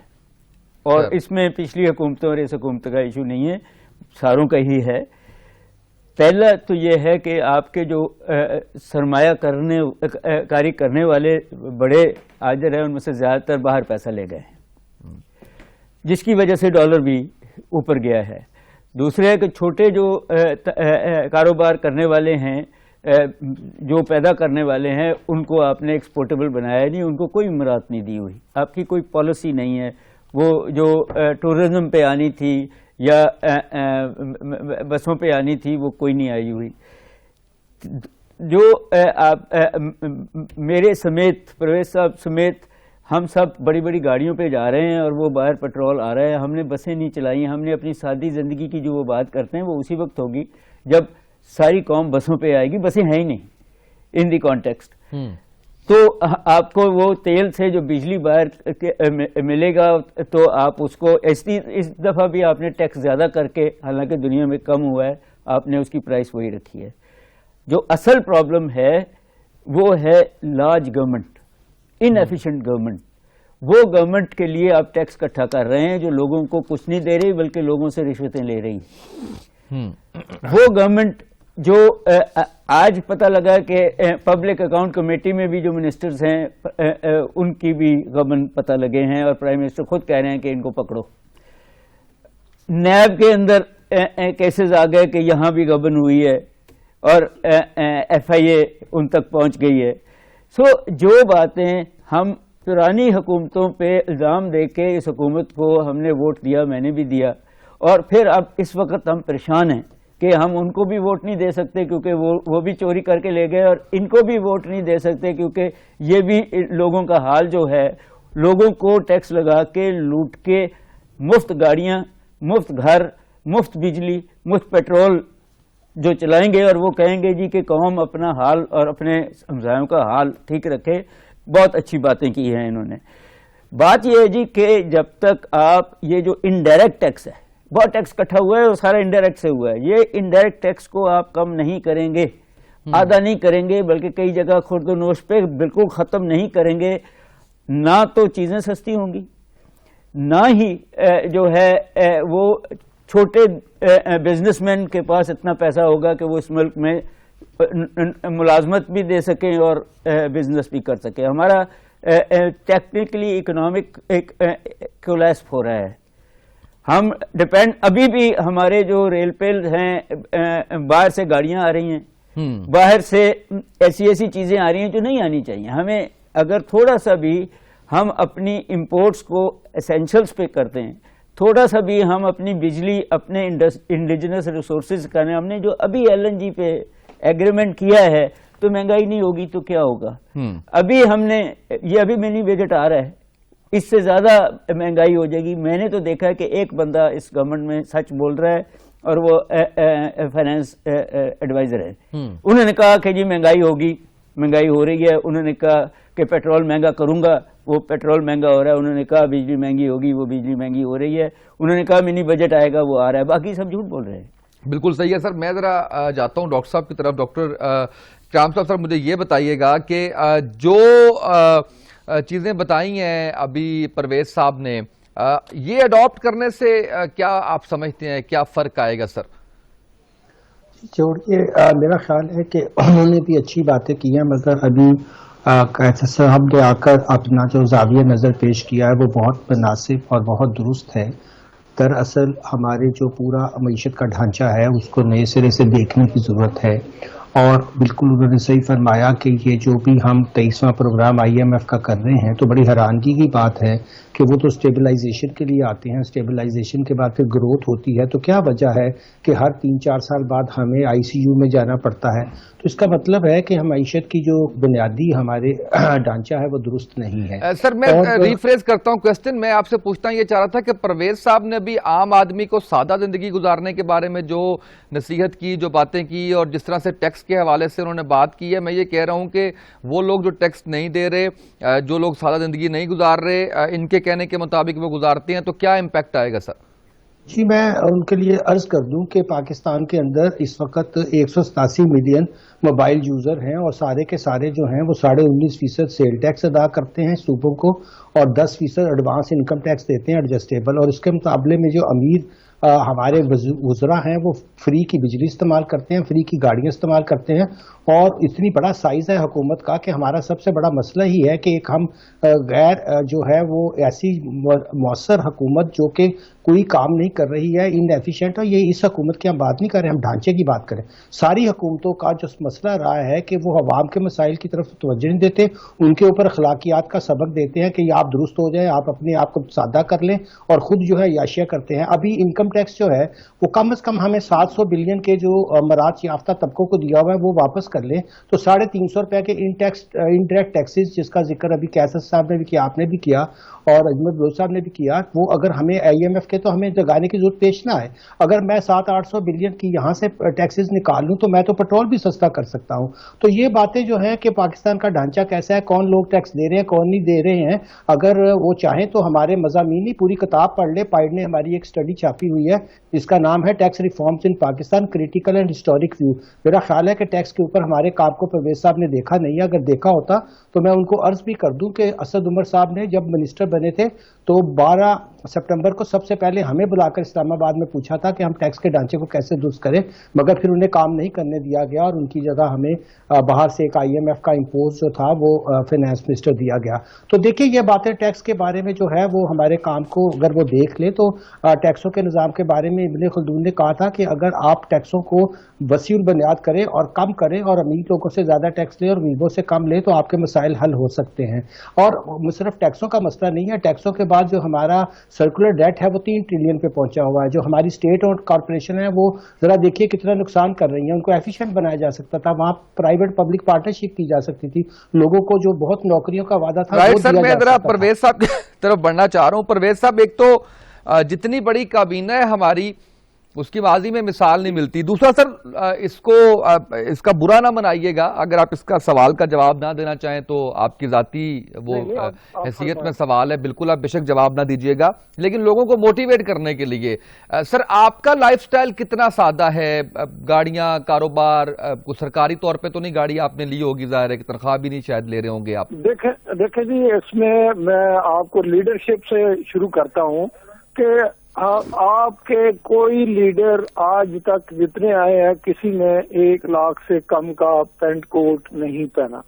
और इसमें पिछली हुकूमतों और इस हुकूमत का इशू नहीं है, सारों का ही है। पहला तो ये है कि आपके जो सरमाया कारी करने वाले बड़े आजर हैं उनमें से ज़्यादातर बाहर पैसा ले गए हैं, जिसकी वजह से डॉलर भी ऊपर गया है। दूसरे है कि छोटे जो कारोबार करने वाले हैं, जो पैदा करने वाले हैं, उनको आपने एक्सपोर्टेबल बनाया नहीं, उनको कोई इमरात नहीं दी हुई, आपकी कोई पॉलिसी नहीं है। वो जो टूरिज्म पे आनी थी या बसों पे आनी थी वो कोई नहीं आई हुई। जो मेरे समेत, परवेज साहब समेत, हम सब बड़ी बड़ी गाड़ियों पे जा रहे हैं और वो बाहर पेट्रोल आ रहा है। हमने बसें नहीं चलाई, हमने अपनी सादी ज़िंदगी की जो वो बात करते हैं वो उसी वक्त होगी जब सारी कौम बसों पे आएगी। बसें हैं ही नहीं इन दी कॉन्टेक्स्ट। तो आपको वो तेल से जो बिजली बाहर मिलेगा तो आप उसको इस दफ़ा भी आपने टैक्स ज़्यादा करके, हालांकि दुनिया में कम हुआ है, आपने उसकी प्राइस वही रखी है। जो असल प्रॉब्लम है वो है लार्ज गवर्नमेंट, इनएफिशिएंट गवर्नमेंट। वो गवर्नमेंट के लिए आप टैक्स इकट्ठा कर रहे हैं जो लोगों को कुछ नहीं दे रही बल्कि लोगों से रिश्वतें ले रही। वो गवर्नमेंट जो आज पता लगा कि पब्लिक अकाउंट कमेटी में भी जो मिनिस्टर्स हैं उनकी भी गबन पता लगे हैं, और प्राइम मिनिस्टर खुद कह रहे हैं कि इनको पकड़ो। नैब के अंदर केसेस आ गए कि यहाँ भी गबन हुई है और FIA उन तक पहुँच गई है। सो जो बातें हम पुरानी हुकूमतों पे इल्ज़ाम दे के इस हुकूमत को हमने वोट दिया, मैंने भी दिया, और फिर अब इस वक्त हम परेशान हैं कि हम उनको भी वोट नहीं दे सकते क्योंकि वो भी चोरी करके ले गए, और इनको भी वोट नहीं दे सकते क्योंकि ये भी लोगों का हाल जो है, लोगों को टैक्स लगा के लूट के मुफ्त गाड़ियां, मुफ्त घर, मुफ्त बिजली, मुफ्त पेट्रोल जो चलाएंगे, और वो कहेंगे जी कि कौम अपना हाल और अपने हमसायों का हाल ठीक रखे। बहुत अच्छी बातें की हैं इन्होंने। बात यह है जी कि जब तक आप ये जो इनडायरेक्ट टैक्स है, बहुत टैक्स इकट्ठा हुआ है, वो सारा इनडायरेक्ट से हुआ है, ये इनडायरेक्ट टैक्स को आप कम नहीं करेंगे, आधा नहीं करेंगे, बल्कि कई जगह खुर्द-ओ-नोश पे बिल्कुल ख़त्म नहीं करेंगे, ना तो चीज़ें सस्ती होंगी, ना ही जो है वो छोटे बिजनेसमैन के पास इतना पैसा होगा कि वो इस मुल्क में मुलाजमत भी दे सकें और बिजनेस भी कर सकें। हमारा टेक्निकली इकोनॉमिक एक कोलैप्स हो रहा है। हम डिपेंड, अभी भी हमारे जो रेल पेल हैं, बाहर से गाड़ियां आ रही हैं, बाहर से ऐसी चीजें आ रही हैं जो नहीं आनी चाहिए। हमें अगर थोड़ा सा भी हम अपनी इंपोर्ट्स को एसेंशियल्स पे करते हैं, थोड़ा सा भी हम अपनी बिजली अपने इंडिजिनस रिसोर्सेज करने, हमने जो अभी LNG पे एग्रीमेंट किया है, तो महंगाई नहीं होगी तो क्या होगा। अभी हमने ये अभी मिनी बजट आ रहा है, इससे ज्यादा महंगाई हो जाएगी। मैंने तो देखा है कि एक बंदा इस गवर्नमेंट में सच बोल रहा है और वो फाइनेंस एडवाइजर है। उन्होंने कहा कि जी महंगाई होगी, महंगाई हो रही है। उन्होंने कहा कि पेट्रोल महंगा करूंगा, वो पेट्रोल महंगा हो रहा है। उन्होंने कहा बिजली महंगी होगी, वो बिजली महंगी हो रही है। उन्होंने कहा मिनी बजट आएगा, वो आ रहा है। बाकी सब झूठ बोल रहे हैं। बिल्कुल सही है सर। मैं जरा जाता हूँ डॉक्टर साहब की तरफ। डॉक्टर चाम साहब, सर मुझे ये बताइएगा कि जो चीज़ें बताई हैं अभी परवेज साहब ने, ये अडॉप्ट करने से क्या आप समझते हैं, क्या फ़र्क आएगा सर? जोड़िए, मेरा ख्याल है कि उन्होंने भी अच्छी बातें की हैं, मगर अभी कैसर साहब ने आकर अपना जो जाविया नज़र पेश किया है वो बहुत मुनासिब और बहुत दुरुस्त है। दरअसल हमारे जो पूरा मईशत का ढांचा है उसको नए सिरे से देखने की ज़रूरत है। और बिल्कुल उन्होंने सही फरमाया कि ये जो भी हम 23वां प्रोग्राम IMF का कर रहे हैं तो बड़ी हैरानगी की बात है कि वो तो स्टेबलाइजेशन के लिए आते हैं, स्टेबलाइजेशन के बाद फिर ग्रोथ होती है, तो क्या वजह है कि हर 3-4 साल बाद हमें ICU में जाना पड़ता है? तो इसका मतलब है कि हम मईशत की जो बुनियादी हमारे ढांचा है वो दुरुस्त नहीं है। सर मैं रिफ्रेश करता हूं क्वेश्चन, मैं आपसे पूछता ये चाह रहा था कि परवेज साहब ने भी आम आदमी को सादा जिंदगी गुजारने के बारे में जो नसीहत की, जो बातें की और जिस तरह से टैक्स के हवाले से उन्होंने बात की है, मैं ये कह रहा हूं कि वो लोग जो टैक्स नहीं दे रहे, जो लोग सादा जिंदगी नहीं गुजार रहे, इनके कहने के मुताबिक वो गुजारते हैं, तो क्या इम्पैक्ट आएगा सर? जी, मैं उनके लिए अर्ज कर दूं कि पाकिस्तान के अंदर इस वक्त 187 मिलियन मोबाइल यूजर हैं और सारे के सारे जो हैं वो 19.5% सेल टैक्स अदा करते हैं सूबों को और 10% एडवांस इनकम टैक्स देते हैं एडजस्टेबल। और इसके मुकाबले में जो अमीर हमारे वज़रा हैं वो फ्री की बिजली इस्तेमाल करते हैं, फ्री की गाड़ियां इस्तेमाल करते हैं। और इतनी बड़ा साइज है हुकूमत का कि हमारा सबसे बड़ा मसला ही है कि एक हम गैर जो है वो ऐसी मौसर हुकूमत जो कि कोई काम नहीं कर रही है, इनएफिशिएंट है। ये इस हुकूमत की हम बात नहीं कर रहे, हम ढांचे की बात करें। सारी हुकूमतों का जो मसला रहा है कि वो अवाम के मसाइल की तरफ तवज्जो नहीं देते, उनके ऊपर अखलाकियात का सबक देते हैं कि आप दुरुस्त हो जाए, आप अपने आप को सादा कर लें और खुद जो है याशिया करते हैं। अभी इनकम टैक्स जो है वो कम से कम हमें 700 बिलियन के जो मराज याफ्ता तबकों को दिया हुआ है वो वापस कर लें तो 350 रुपए के इनडायरेक्ट टैक्सेस, जिसका जिक्र अभी कैसर साहब ने भी किया, आपने भी किया और अजमत बलोच साहब ने भी किया, वो अगर हमें IMF के तो हमें जगाने की जरूरत पेश ना है। अगर मैं 700-800 बिलियन की यहाँ से टैक्सेस निकाल लूँ तो मैं तो पेट्रोल भी सस्ता कर सकता हूँ। तो ये बातें जो है कि पाकिस्तान का ढांचा कैसा है, कौन लोग टैक्स दे रहे हैं, कौन नहीं दे रहे हैं, अगर वो चाहें तो हमारे मज़ामीनी पूरी किताब पढ़ ले। पाइड ने हमारी एक स्टडी छापी हुई है जिसका नाम है tax reforms in Pakistan, critical and historic view. मेरा ख्याल है कि टैक्स के ऊपर हमारे काम को परवेज साहब ने देखा नहीं है, अगर देखा होता तो मैं उनको अर्ज भी कर दूं कि असद उमर साहब ने जब मिनिस्टर बने थे तो 12 सितंबर को सबसे पहले हमें बुलाकर इस्लामाबाद में पूछा था कि हम टैक्स के ढांचे को कैसे दुरुस्त करें, मगर फिर उन्हें काम नहीं करने दिया गया और उनकी जगह हमें बाहर से एक IMF का इम्पोज जो था वो फाइनेंस मिनिस्टर दिया गया। तो देखिए ये बातें टैक्स के बारे में जो है वो हमारे काम को अगर वो देख ले तो टैक्सों के निज़ाम के बारे में इब्न खल्दून ने कहा था कि अगर आप टैक्सों को वसीउल बुनियाद करें और कम करें और अमीर लोगों से ज़्यादा टैक्स लें और गरीबों से कम लें तो आपके मसाइल हल हो सकते हैं। और सिर्फ टैक्सों का मसला नहीं है, टैक्सों के बाद जो हमारा सर्कुलर डेट है वो 3 ट्रिलियन पे पहुंचा हुआ है। जो हमारी स्टेट और कॉर्पोरेशन है वो जरा देखिए कितना नुकसान कर रही है, उनको एफिशिएंट बनाया जा सकता था, वहाँ प्राइवेट पब्लिक पार्टनरशिप की जा सकती थी, लोगों को जो बहुत नौकरियों का वादा था वो सर, मैं जरा परवेज साहब की तरफ बढ़ना चाह रहा हूँ। परवेज साहब, एक तो जितनी बड़ी काबीना है हमारी उसकी माजी में मिसाल नहीं मिलती। दूसरा सर, इसका बुरा ना मनाइएगा, अगर आप इसका सवाल का जवाब ना देना चाहें तो आपकी जाती वो हैसियत में सवाल है, बिल्कुल आप बेशक जवाब ना दीजिएगा, लेकिन लोगों को मोटिवेट करने के लिए सर आपका लाइफस्टाइल कितना सादा है? गाड़ियां, कारोबार, कुछ सरकारी तौर पे तो नहीं गाड़ी आपने ली होगी, जाहिर है कि तनख्वाह भी नहीं शायद ले रहे होंगे आप। देखे जी, इसमें मैं आपको लीडरशिप से शुरू करता हूँ कि आपके कोई लीडर आज तक जितने आए हैं किसी ने 1 लाख से कम का पेंट कोट नहीं पहना।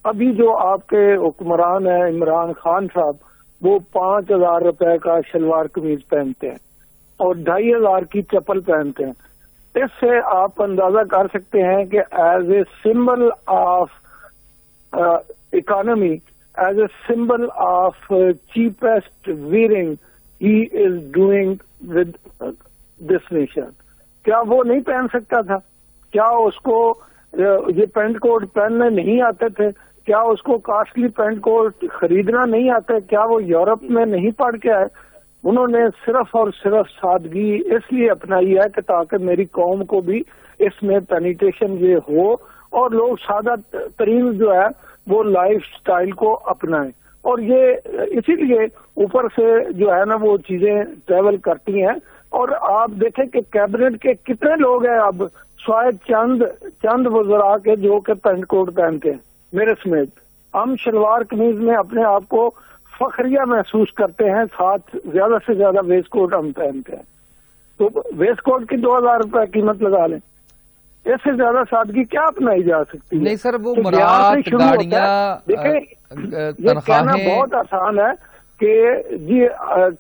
अभी जो आपके हुक्मरान है इमरान खान साहब, वो 5,000 रुपए का शलवार कमीज पहनते हैं और 2,500 की चप्पल पहनते हैं। इससे आप अंदाजा कर सकते हैं कि as a symbol of economy, as a symbol of cheapest wearing he is doing with this nation। क्या वो नहीं पहन सकता था? क्या उसको ये पेंट कोट पहनने नहीं आते थे? क्या उसको कॉस्टली पेंट कोट खरीदना नहीं आता? क्या वो यूरोप में नहीं पढ़ के आए? उन्होंने सिर्फ और सिर्फ सादगी इसलिए अपनाई है कि ताकि मेरी कौम को भी इसमें पेनिट्रेशन ये हो और लोग सादा तरीन जो है वो लाइफ स्टाइल को अपनाएं। और ये इसीलिए ऊपर से जो है ना वो चीजें ट्रेवल करती हैं। और आप देखें कि कैबिनेट के कितने लोग हैं अब, शायद चंद वज़रा के जो के पेंट कोट पहनते हैं, मेरे समेत। हम शलवार कमीज में अपने आप को फखरिया महसूस करते हैं, साथ ज्यादा से ज्यादा वेस्ट कोट हम पहनते हैं। तो वेस्ट कोट की 2,000 रुपए कीमत लगा लें, इससे ज्यादा सादगी क्या अपनाई जा सकती है? नहीं सर, वो तो मुराद, गाड़ियां, देखिए ये कहना बहुत आसान है کہ جی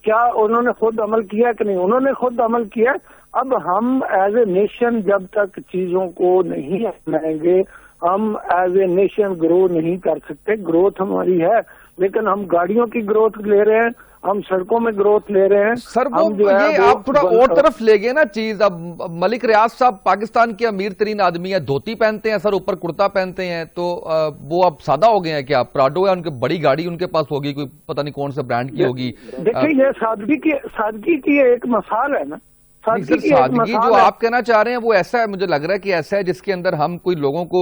کیا انہوں نے خود عمل کیا کہ نہیں؟ انہوں نے خود عمل کیا. اب ہم ایز اے نیشن جب تک چیزوں کو نہیں اپنائیں گے ہم ایز اے نیشن گرو نہیں کر سکتے. گروتھ ہماری ہے لیکن ہم گاڑیوں کی گروتھ لے رہے ہیں, ہم سڑکوں میں گروتھ لے رہے ہیں. سر وہ یہ آپ تھوڑا اور طرف لے گئے نا چیز. اب ملک ریاض صاحب پاکستان کے امیر ترین آدمی ہیں, دھوتی پہنتے ہیں سر, اوپر کرتا پہنتے ہیں, تو وہ اب سادہ ہو گئے ہیں کیا؟ پراڈو ہے ان کے, بڑی گاڑی ان کے پاس ہوگی, کوئی پتہ نہیں کون سے برانڈ کی ہوگی. دیکھیں یہ سادگی کی ایک مثال ہے نا. سادگی جو آپ کہنا چاہ رہے ہیں وہ ایسا ہے, مجھے لگ رہا ہے کہ ایسا ہے جس کے اندر ہم کوئی لوگوں کو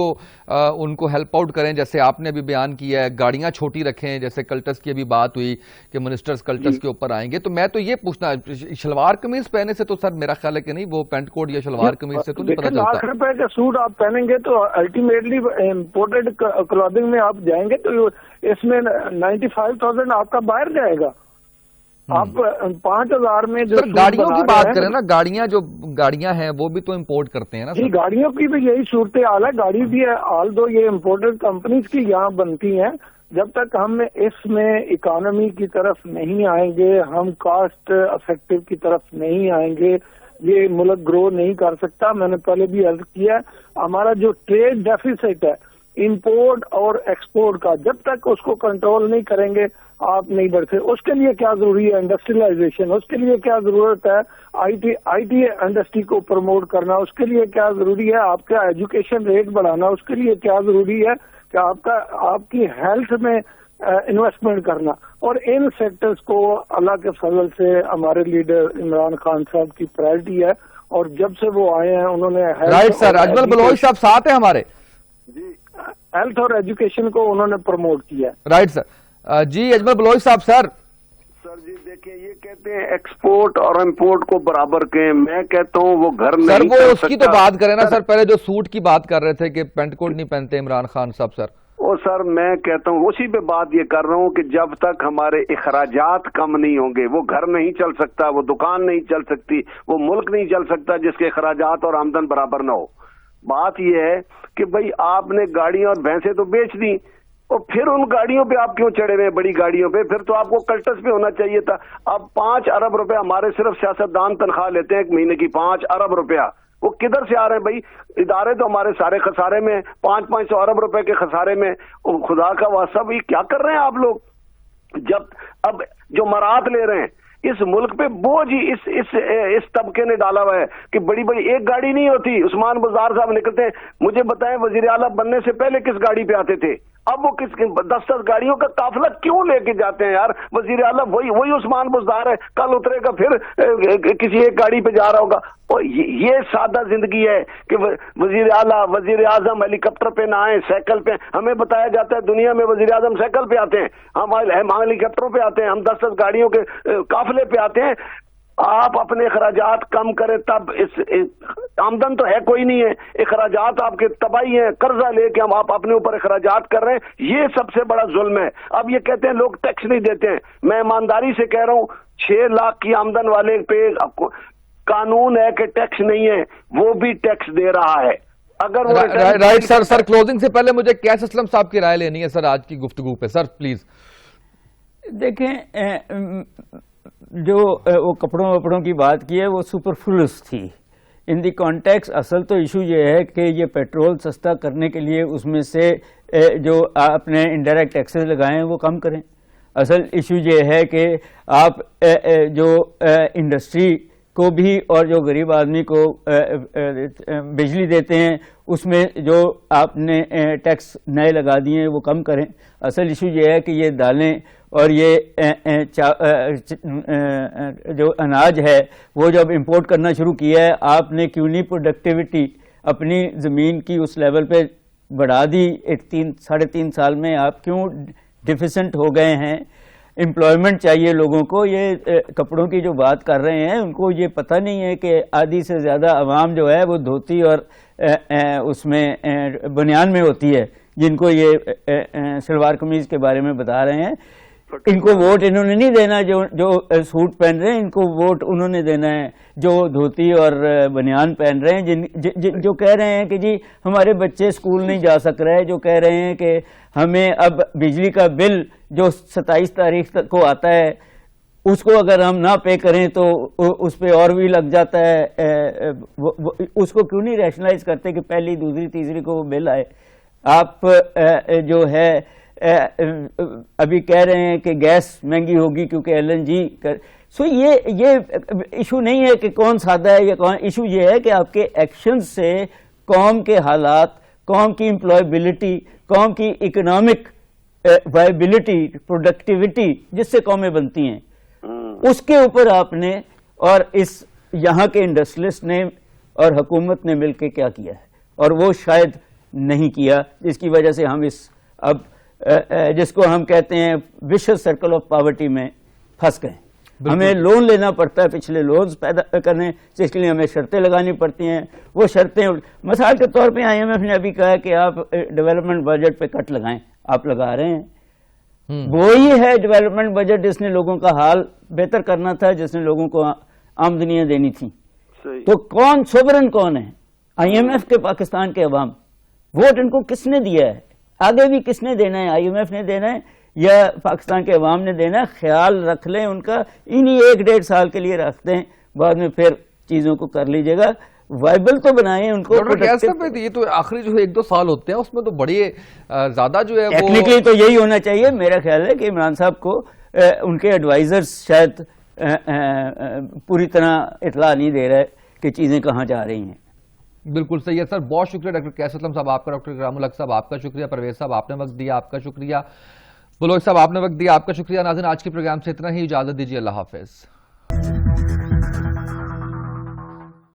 ان کو ہیلپ آؤٹ کریں, جیسے آپ نے بھی بیان کیا ہے, گاڑیاں چھوٹی رکھیں, جیسے کلٹس کی ابھی بات ہوئی کہ منسٹرز کلٹس کے اوپر آئیں گے. تو میں تو یہ پوچھنا, شلوار قمیض پہنے سے تو سر میرا خیال ہے کہ نہیں, وہ پینٹ کوٹ یا شلوار قمیض سے تو نہیں پتہ چلتا. ₹1,00,000 کا سوٹ آپ پہنیں گے تو الٹیمیٹلی امپورٹڈ کلودنگ میں آپ جائیں گے تو اس میں 95,000 آپ کا باہر جائے گا. آپ 5,000 میں جو گاڑیوں کی بات کریں نا, گاڑیاں ہیں وہ بھی تو امپورٹ کرتے ہیں نا. جی گاڑیوں کی بھی یہی صورتحال ہے. گاڑی بھی ہے آل دو یہ امپورٹڈ کمپنیز کی یہاں بنتی ہیں. جب تک ہم اس میں اکانومی کی طرف نہیں آئیں گے, ہم کاسٹ افیکٹو کی طرف نہیں آئیں گے, یہ ملک گرو نہیں کر سکتا. میں نے پہلے بھی عرض کیا ہمارا جو ٹریڈ ڈیفیسٹ ہے امپورٹ اور ایکسپورٹ کا, جب تک اس کو کنٹرول نہیں کریں گے آپ نہیں بڑھتے. اس کے لیے کیا ضروری ہے؟ انڈسٹریلائزیشن. اس کے لیے کیا ضرورت ہے؟ آئی ٹی انڈسٹری کو پروموٹ کرنا. اس کے لیے کیا ضروری ہے؟ آپ کا ایجوکیشن ریٹ بڑھانا. اس کے لیے کیا ضروری ہے کہ آپ کی ہیلتھ میں انویسٹمنٹ کرنا. اور ان سیکٹرز کو اللہ کے فضل سے ہمارے لیڈر عمران خان صاحب کی پرائرٹی ہے, اور جب سے وہ آئے ہیں انہوں نے رائٹ سر, اجمل بلوچ صاحب ساتھ ہیں ہمارے, ہیلتھ اور ایجوکیشن کو انہوں نے پروموٹ کیا. Right sir. جی اجمل بلوچ صاحب. سر جی دیکھیں, یہ کہتے ہیں ایکسپورٹ اور امپورٹ کو برابر کے, میں کہتا ہوں وہ گھر سر نہیں وہ کر اس کی سکتا. تو بات کریں نا سر, پہلے جو سوٹ کی بات کر رہے تھے کہ پینٹ کوٹ نہیں پہنتے عمران خان صاحب. سر وہ سر میں کہتا ہوں اسی پہ بات یہ کر رہا ہوں کہ جب تک ہمارے اخراجات کم نہیں ہوں گے وہ گھر نہیں چل سکتا, وہ دکان نہیں چل سکتی, وہ ملک نہیں چل سکتا جس کے اخراجات اور آمدن برابر نہ ہو. بات یہ ہے کہ بھئی آپ نے گاڑیاں اور بھینسیں تو بیچ دی, اور پھر ان گاڑیوں پہ آپ کیوں چڑھے ہوئے, بڑی گاڑیوں پہ؟ پھر تو آپ کو کلٹس پہ ہونا چاہیے تھا. اب 5 ارب روپے ہمارے صرف سیاستدان تنخواہ لیتے ہیں ایک مہینے کی, 5 ارب روپیہ. وہ کدھر سے آ رہے ہیں بھائی؟ ادارے تو ہمارے سارے خسارے میں, 500 ارب روپے کے خسارے میں. خدا کا واسطہ بھائی کیا کر رہے ہیں آپ لوگ؟ جب اب جو مراد لے رہے ہیں اس ملک پہ بوجھ ہی اس طبقے نے ڈالا ہوا ہے کہ بڑی ایک گاڑی نہیں ہوتی. عثمان بزدار صاحب نکلتے ہیں, مجھے بتائیں وزیر اعلیٰ بننے سے پہلے کس گاڑی پہ آتے تھے؟ اب وہ 10 گاڑیوں کا قافلہ کیوں لے کے جاتے ہیں یار؟ وزیر اعلیٰ وہی عثمان بزدار ہے, کل اترے گا پھر کسی ایک گاڑی پہ جا رہا ہوگا. اور یہ سادہ زندگی ہے کہ وزیر اعلیٰ وزیر اعظم ہیلی کاپٹر پہ نہ آئے, سائیکل پہ. ہمیں بتایا جاتا ہے دنیا میں وزیر اعظم سائیکل پہ آتے ہیں, ہم ہیلی کاپٹروں پہ آتے ہیں, ہم 10 گاڑیوں کے قافلے پہ آتے ہیں. آپ اپنے اخراجات کم کریں تب. آمدن تو ہے کوئی نہیں ہے, اخراجات آپ کے تباہی ہیں. قرضہ لے کے ہم آپ اپنے اوپر اخراجات کر رہے ہیں, یہ سب سے بڑا ظلم ہے. اب یہ کہتے ہیں لوگ ٹیکس نہیں دیتے ہیں. میں ایمانداری سے کہہ رہا ہوں 6 لاکھ کی آمدن والے پہ قانون ہے کہ ٹیکس نہیں ہے, وہ بھی ٹیکس دے رہا ہے. اگر رائٹ سر. سر کلوزنگ سے پہلے مجھے کیس اسلم صاحب کی رائے لینی ہے سر آج کی گفتگو پہ. Sir please. دیکھیں جو وہ کپڑوں وپڑوں کی بات کی ہے وہ سپرفلوس تھی ان دی کانٹیکس. اصل تو ایشو یہ ہے کہ یہ پیٹرول سستا کرنے کے لیے اس میں سے جو آپ نے انڈائریکٹ ٹیکسز لگائے ہیں وہ کم کریں. اصل ایشو یہ ہے کہ آپ جو انڈسٹری کو بھی اور جو غریب آدمی کو بجلی دیتے ہیں اس میں جو آپ نے ٹیکس نئے لگا دیے ہیں وہ کم کریں. اصل ایشو یہ ہے کہ یہ دالیں اور یہ جو اناج ہے وہ جب امپورٹ کرنا شروع کیا ہے آپ نے کیوں نہیں پروڈکٹیوٹی اپنی زمین کی اس لیول پہ بڑھا دی؟ 3.5 سال میں آپ کیوں ڈیفیسنٹ ہو گئے ہیں؟ امپلائمنٹ چاہیے لوگوں کو. یہ کپڑوں کی جو بات کر رہے ہیں ان کو یہ پتہ نہیں ہے کہ آدھی سے زیادہ عوام جو ہے وہ دھوتی اور اس میں بنیان میں ہوتی ہے, جن کو یہ شلوار قمیض کے بارے میں بتا رہے ہیں. ان کو ووٹ انہوں نے نہیں دینا جو سوٹ پہن رہے ہیں، ان کو ووٹ انہوں نے دینا ہے جو دھوتی اور بنیان پہن رہے ہیں، جو کہہ رہے ہیں کہ جی ہمارے بچے اسکول نہیں جا سک رہے، جو کہہ رہے ہیں کہ ہمیں اب بجلی کا بل جو 27 تاریخ تک کو آتا ہے اس کو اگر ہم نہ پے کریں تو اس پہ اور بھی لگ جاتا ہے، اس کو کیوں نہیں ریشنلائز کرتے کہ پہلی دوسری تیسری کو وہ بل آئے؟ آپ جو ہے ابھی کہہ رہے ہیں کہ گیس مہنگی ہوگی کیونکہ LNG سو یہ ایشو نہیں ہے کہ کون سادہ ہے یا کون، ایشو یہ ہے کہ آپ کے ایکشن سے قوم کے حالات، قوم کی امپلائبلٹی، قوم کی اکنامک وائبلٹی، پروڈکٹیوٹی جس سے قومیں بنتی ہیں، اس کے اوپر آپ نے اور اس یہاں کے انڈسٹریلسٹ نے اور حکومت نے مل کے کیا کیا ہے، اور وہ شاید نہیں کیا، جس کی وجہ سے ہم اس اب جس کو ہم کہتے ہیں ویشس سرکل آف پاورٹی میں پھنس گئے۔ ہمیں لون لینا پڑتا ہے، پچھلے لونز پیدا کرنے، جس کے لیے ہمیں شرطیں لگانی پڑتی ہیں، وہ شرطیں مثال کے طور پہ IMF نے ابھی کہا کہ آپ ڈیولپمنٹ بجٹ پہ کٹ لگائیں، آپ لگا رہے ہیں۔ وہی ہے ڈیولپمنٹ بجٹ جس نے لوگوں کا حال بہتر کرنا تھا، جس نے لوگوں کو آمدنیاں دینی تھیں۔ تو کون سوورن کون ہے؟ IMF کے پاکستان کے عوام۔ ووٹ ان کو کس نے دیا ہے؟ آگے بھی کس نے دینا ہے؟ IMF نے دینا ہے یا پاکستان کے عوام نے دینا ہے؟ خیال رکھ لیں ان کا، انہی 1-1.5 سال کے لیے رکھتے ہیں، بعد میں پھر چیزوں کو کر لیجیے گا، وائبل تو بنائیں ان کو۔ یہ تو آخری جو ہے 1-2 سال ہوتے ہیں، اس میں تو بڑی زیادہ جو ہے ٹیکنیکلی تو یہی ہونا چاہیے۔ میرا خیال ہے کہ عمران صاحب کو ان کے ایڈوائزرز شاید پوری طرح اطلاع نہیں دے رہے کہ چیزیں کہاں جا رہی ہیں۔ بالکل صحیح ہے سر، بہت شکریہ ڈاکٹر کیسر اسلم صاحب آپ کا، ڈاکٹر اکرام الحق صاحب آپ کا شکریہ، پرویز صاحب آپ نے وقت دیا آپ کا شکریہ، بلوچ صاحب آپ نے وقت دیا آپ کا شکریہ۔ ناظرین آج کے پروگرام سے اتنا ہی، اجازت دیجیے، اللہ حافظ۔